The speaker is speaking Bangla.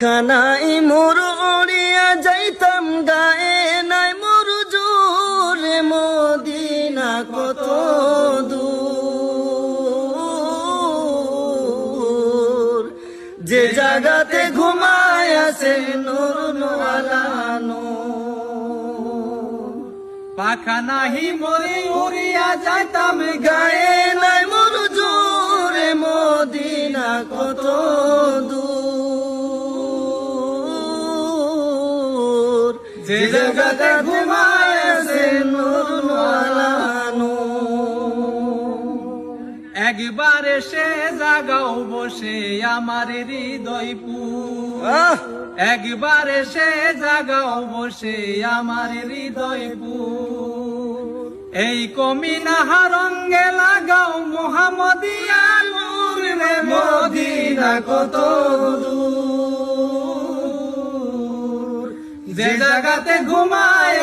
কানাই মোর উড়িয়া যাইতাম গায়ে নাই মোর জোরে মদিনা কত দূর যে জাগাতে ঘুমায় আছে নূর নোয়ালা নূর পাখা নাহি মরে উড়িয়া যাইতাম গায়ে নাই মোর জোরে মদিনা কত দূর যে জায়গাতে ঘুমায় আছে নূর নোয়ালা একবার এসে জাগাও বসে আমার হৃদয়পুর একবার এসে জাগাও বসে আমার হৃদয়পুর এই কমিনা রঙ্গে লাগাও মোহাম্মদিয়া নূর রে মদিনা কত দূর যে জায়গাতে ঘুমায়